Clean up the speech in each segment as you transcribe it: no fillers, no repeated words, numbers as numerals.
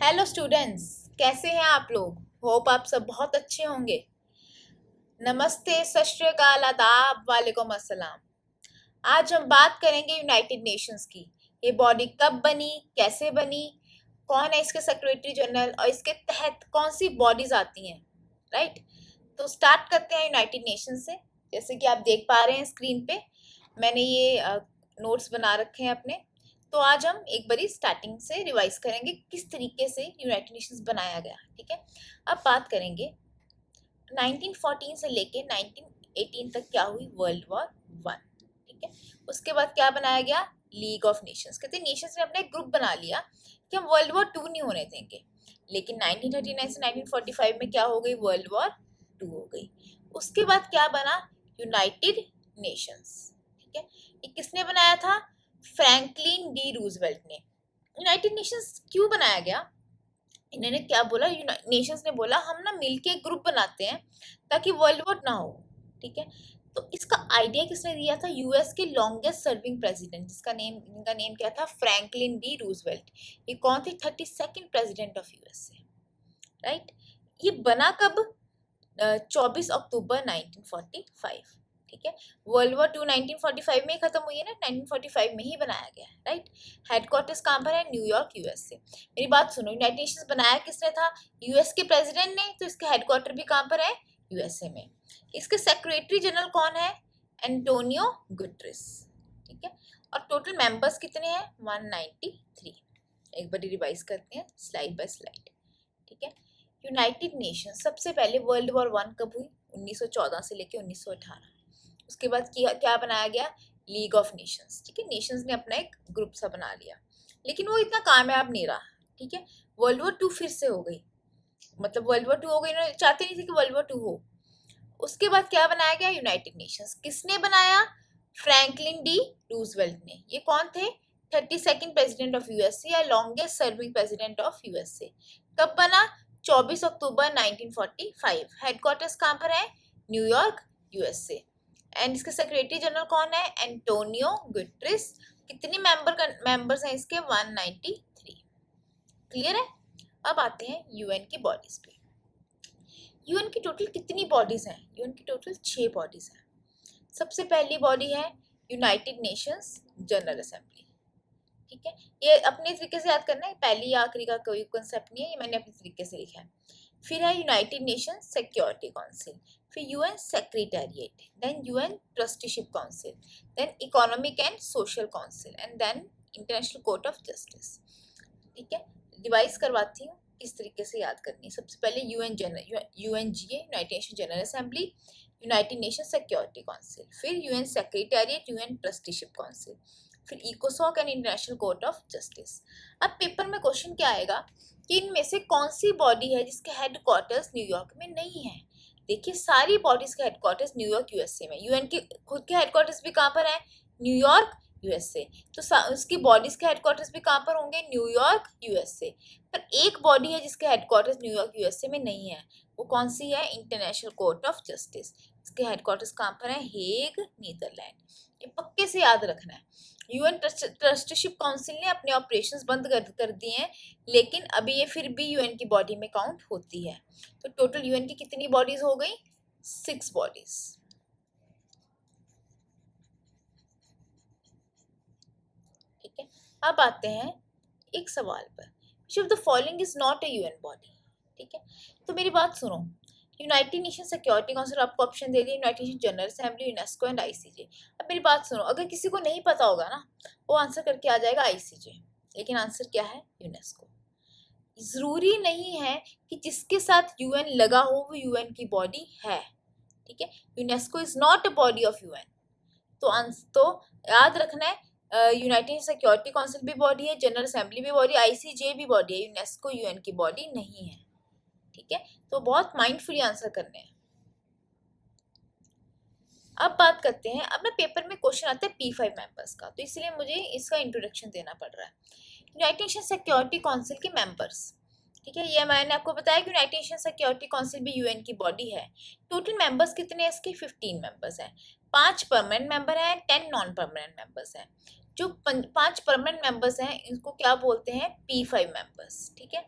Hello students, कैसे हैं आप लोग। होप आप सब बहुत अच्छे होंगे। नमस्ते, सत श्री अकाल, आदाब, वालेकुम अस्सलाम। आज हम बात करेंगे यूनाइटेड नेशंस की। ये बॉडी कब बनी, कैसे बनी, कौन है इसके सेक्रेटरी जनरल और इसके तहत कौन सी बॉडीज आती हैं। राइट। तो स्टार्ट करते हैं यूनाइटेड नेशन से। जैसे कि आप देख पा रहे हैं स्क्रीन पे, मैंने ये नोट्स बना रखे हैं अपने। तो आज हम एक बारी स्टार्टिंग से रिवाइज करेंगे किस तरीके से यूनाइटेड नेशंस बनाया गया। ठीक है। अब बात करेंगे 1914 से लेके 1918 तक क्या हुई, वर्ल्ड वॉर वन। ठीक है। उसके बाद क्या बनाया गया, लीग ऑफ नेशंस। कहते हैं नेशंस ने अपना एक ग्रुप बना लिया कि हम वर्ल्ड वॉर टू नहीं होने देंगे। लेकिन 1939 से 1945 में क्या हो गई, वर्ल्ड वॉर टू हो गई। उसके बाद क्या बना, यूनाइटेड नेशंस। ठीक है। ये किसने बनाया था, फ्रैंकलिन डी रूजवेल्ट ने। यूनाइटेड नेशंस क्यों बनाया गया, इन्होंने क्या बोला, नेशंस ने बोला हम ना मिलके एक ग्रुप बनाते हैं ताकि वर्ल्ड वॉर ना हो। ठीक है। तो इसका आइडिया किसने दिया था, यूएस के लॉन्गेस्ट सर्विंग प्रेसिडेंट, इनका नेम क्या था, फ्रैंकलिन डी रूजवेल्ट। ये कौन थे, 32nd प्रेसिडेंट ऑफ यूएस से। राइट। ये बना कब, 24 अक्टूबर 1945। ठीक है। वर्ल्ड वॉर टू 1945 में ही खत्म हुई है ना, 1945 में ही बनाया गया है। राइट। हेडक्वार्टर्स कहाँ पर है, न्यूयॉर्क, यूएस से। मेरी बात सुनो, यूनाइटेड नेशंस बनाया किसने था, यूएस के प्रेसिडेंट ने। तो इसके हेडक्वार्टर भी कहाँ पर है, यूएसए में। इसके सेक्रेटरी जनरल कौन है, एंटोनियो गुटरेस। ठीक है। और टोटल मेंबर्स कितने हैं, 193। एक बार रिवाइज करते हैं स्लाइड बाय स्लाइड। ठीक है। यूनाइटेड नेशन सबसे पहले वर्ल्ड वॉर वन कब हुई, 1914 से लेके 1918। उसके बाद क्या बनाया गया, लीग ऑफ नेशंस। ठीक है। नेशंस ने अपना एक ग्रुप सा बना लिया, लेकिन वो इतना कामयाब नहीं रहा। ठीक है। वर्ल्ड वॉर टू फिर से हो गई, मतलब वर्ल्ड वॉर टू हो गई, चाहते नहीं थे कि वर्ल्ड वॉर टू हो। उसके बाद क्या बनाया गया, यूनाइटेड नेशंस। किसने बनाया, फ्रैंकलिन डी रूजवेल्ट ने। ये कौन थे, 32nd प्रेसिडेंट ऑफ यूएसए या longest serving president of USA. कब बना, 24 अक्टूबर 1945। हेडक्वार्टर्स कहाँ पर है, न्यूयॉर्क, यूएसए। एंड इसके सेक्रेटरी जनरल कौन है, एंटोनियो गुटरेस। कितने मेंबर्स हैं इसके, 193। क्लियर है। अब आते हैं यूएन की बॉडीज पे। यूएन की टोटल कितनी बॉडीज हैं, यूएन की टोटल 6 बॉडीज हैं। सबसे पहली बॉडी है यूनाइटेड नेशंस जनरल असेंबली। ठीक है। ये अपने तरीके से याद करना है, पहली या आखिरी का कोई कंसेप्ट नहीं है, ये मैंने अपने तरीके से लिखा है। फिर है यूनाइटेड नेशन सिक्योरिटी काउंसिल, फिर UN Secretariat, then UN Trusteeship Council, then Economic and Social Council, and then International Court of Justice. ठीक है। रिवाइज करवाती हूँ किस तरीके से याद करनी है। सबसे पहले UNGA, United Nation General Assembly, United Nation Security Council, फिर UN Secretariat, UN Trusteeship Council, फिर इकोसॉक and International Court of Justice. अब पेपर में क्वेश्चन क्या आएगा कि इनमें से कौन सी बॉडी है जिसके हेडक्वार्टर्स न्यूयॉर्क में नहीं है। देखिए सारी बॉडीज के हेडक्वार्टर्स न्यूयॉर्क यूएसए में, यूएन के खुद के हेडक्वार्टर्स भी कहाँ पर है, न्यूयॉर्क, यूएसए। तो उसकी बॉडीज के हेडक्वार्टर्स भी कहाँ पर होंगे, न्यूयॉर्क, यूएसए। पर एक बॉडी है जिसके हेडक्वार्टर्स न्यूयॉर्क, यूएसए में नहीं है। वो कौन सी है, इंटरनेशनल कोर्ट ऑफ जस्टिस। इसके हेडक्वार्टर्स कहाँ पर है, हेग, नीदरलैंड। ये पक्के से याद रखना है। यूएन ट्रस्टीशिप काउंसिल ने अपने ऑपरेशंस बंद कर दिए हैं, लेकिन अभी ये फिर भी यूएन की बॉडी में काउंट होती है। तो टोटल यूएन की कितनी बॉडीज हो गई, 6 बॉडीज। ठीक है। अब आते हैं एक सवाल पर, which of the following is not a UN body. ठीक है। तो मेरी बात सुनो, यूनाइटेड नेशन सिक्योरिटी काउंसिल आपको ऑप्शन दे दिया, United Nation General assembly, UNESCO and ICJ. अब मेरी बात सुनो, अगर किसी को नहीं पता होगा ना, वो आंसर करके आ जाएगा आईसीजे, लेकिन आंसर क्या है, यूनेस्को। जरूरी नहीं है कि जिसके साथ यूएन लगा हो वो यूएन की बॉडी है। ठीक है। UNESCO is not a body of UN. तो याद रखना है, यूनाइटेड सिक्योरिटी काउंसिल भी बॉडी है, जनरल असेंबली भी बॉडी, आईसीजे भी बॉडी है, यूनेस्को यूएन की बॉडी नहीं है। ठीक है। तो बहुत माइंडफुली आंसर करने हैं। अब बात करते हैं, अब ना पेपर में क्वेश्चन आता है P5 मेंबर्स का, तो इसलिए मुझे इसका इंट्रोडक्शन देना पड़ रहा है। यूनाइटेड नेशन सिक्योरिटी काउंसिल के मेंबर्स। ठीक है। ये मैंने आपको बताया कि यूनाइटेड नेशन सिक्योरिटी काउंसिल भी यूएन की बॉडी है। टोटल मेंबर्स कितने हैं इसके, 15 मेंबर्स हैं। 5 परमानेंट मेंबर हैं, 10 नॉन परमानेंट मेंबर्स हैं। जो 5 परमानेंट मेंबर्स हैं इनको क्या बोलते हैं, P5 मेंबर्स। ठीक है।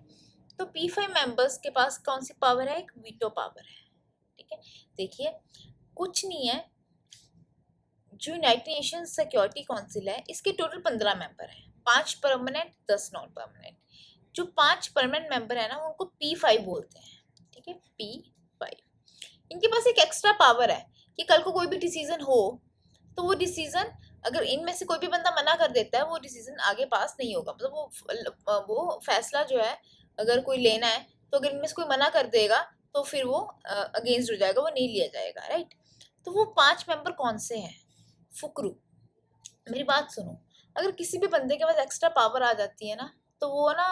तो P5 मेंबर्स के पास कौन सी पावर है? एक वीटो पावर है। ठीक है, देखिए कुछ नहीं है, जो यूनाइटेड नेशन सिक्योरिटी काउंसिल है इसके टोटल 15 मेंबर हैं, 5 परमानेंट 10 नॉन परमानेंट। जो 5 परमानेंट मेंबर है ना उनको P5 बोलते हैं। ठीक है, P5। इनके पास एक एक्स्ट्रा पावर है कि कल को कोई भी डिसीजन हो तो वो डिसीजन अगर इनमें से कोई भी बंदा मना कर देता है वो डिसीजन आगे पास नहीं होगा। मतलब वो फैसला जो है अगर कोई लेना है तो अगर इनमें से कोई मना कर देगा तो फिर वो अगेंस्ट हो जाएगा, वो नहीं लिया जाएगा, राइट। तो वो 5 मेंबर कौन से हैं? फुकरू। मेरी बात सुनो, अगर किसी भी बंदे के पास एक्स्ट्रा पावर आ जाती है ना तो वो ना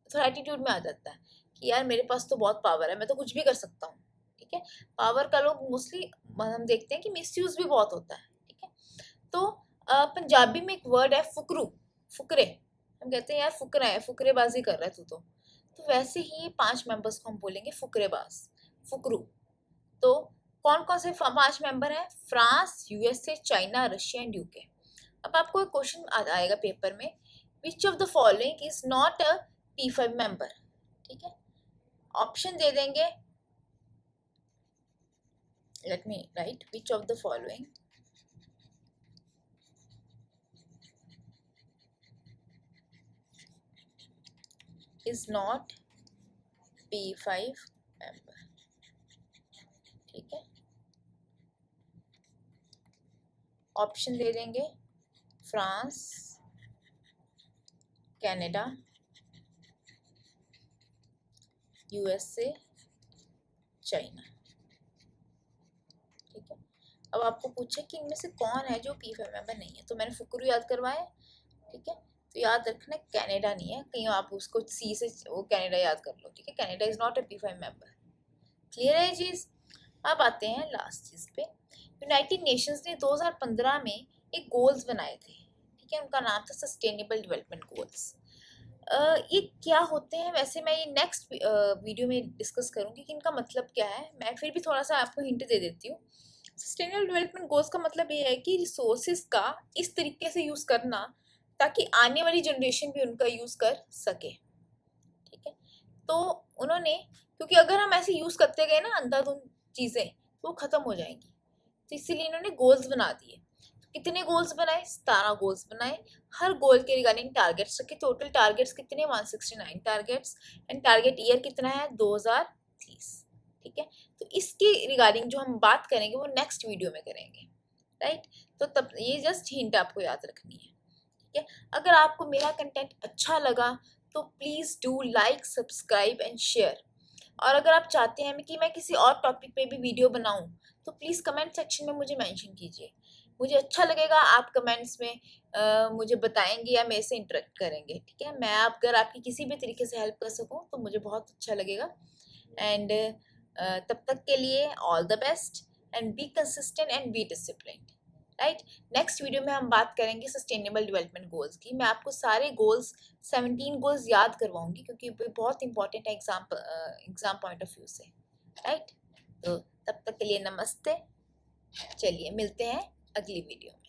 थोड़ा एटीट्यूड में आ जाता है कि यार मेरे पास तो बहुत पावर है, मैं तो कुछ भी कर सकता हूँ। ठीक है, पावर का लोग मोस्टली हम देखते हैं कि मिसयूज भी बहुत होता है। ठीक है, तो पंजाबी में एक वर्ड है फुकरू, फुकरे। हम कहते हैं यार फुकरा है, फुकरेबाजी कर रहा है तू तो वैसे ही 5 मेंबर्स को हम बोलेंगे फुकरेबाज, फुकरू। तो कौन कौन से 5 मेंबर हैं? France, USA, China, Russia and UK. अब आपको एक क्वेश्चन आएगा पेपर में, which of the following is not a P5 member. ठीक है, ऑप्शन दे देंगे, let me right, which of the following is not P5 member. ठीक है, ऑप्शन दे देंगे, फ्रांस, कनाडा, यूएसए, चाइना। ठीक है, अब आपको पूछे कि इनमें से कौन है जो P5 मेंबर नहीं है, तो मैंने फुकरू याद करवाया। ठीक है, तो याद रखना कनाडा नहीं है, कहीं आप उसको सी से वो कनाडा याद कर लो। ठीक है, Canada is not a P5 member. Clear है चीज? अब आते हैं लास्ट चीज पे। यूनाइटेड नेशंस ने 2015 में एक गोल्स बनाए थे। ठीक है, उनका नाम था सस्टेनेबल डेवलपमेंट गोल्स। ये क्या होते हैं? वैसे मैं ये नेक्स्ट वीडियो में डिस्कस करूंगी कि इनका मतलब क्या है। मैं फिर भी थोड़ा सा आपको हिंट दे देती हूँ। सस्टेनेबल डेवलपमेंट गोल्स का मतलब ये है कि रिसोर्सेज का इस तरीके से यूज़ करना ताकि आने वाली जनरेशन भी उनका यूज़ कर सके। ठीक है, तो उन्होंने, क्योंकि अगर हम ऐसे यूज़ करते गए ना अंधाधुंध चीज़ें तो वो ख़त्म हो जाएंगी, तो इसीलिए इन्होंने गोल्स बना दिए। कितने गोल्स बनाए? 17 गोल्स बनाए। हर गोल के रिगार्डिंग टारगेट्स रखे। टोटल टारगेट्स कितने? 169 टारगेट्स। एंड टारगेट ईयर कितना है? 2030। ठीक है, तो इसके रिगार्डिंग जो हम बात करेंगे वो नेक्स्ट वीडियो में करेंगे, राइट। तो तब ये जस्ट हिंट आपको याद रखनी है। ठीक है, अगर आपको मेरा कंटेंट अच्छा लगा तो please do like, subscribe and share. और अगर आप चाहते हैं कि मैं किसी और टॉपिक पे भी वीडियो बनाऊं तो प्लीज़ कमेंट सेक्शन में मुझे मेंशन कीजिए। मुझे अच्छा लगेगा, आप कमेंट्स में मुझे बताएंगे या मेरे से इंटरेक्ट करेंगे। ठीक है, मैं अगर आपकी किसी भी तरीके से हेल्प कर सकूं तो मुझे बहुत अच्छा लगेगा। एंड तब तक के लिए all the best and be consistent and be disciplined, right. Next video में हम बात करेंगे सस्टेनेबल डेवलपमेंट गोल्स की। मैं आपको सारे गोल्स 17 गोल्स याद करवाऊंगी क्योंकि वो बहुत इंपॉर्टेंट है एग्जाम पॉइंट ऑफ व्यू से, राइट। तो तब तक के लिए नमस्ते, चलिए मिलते हैं अगली वीडियो में।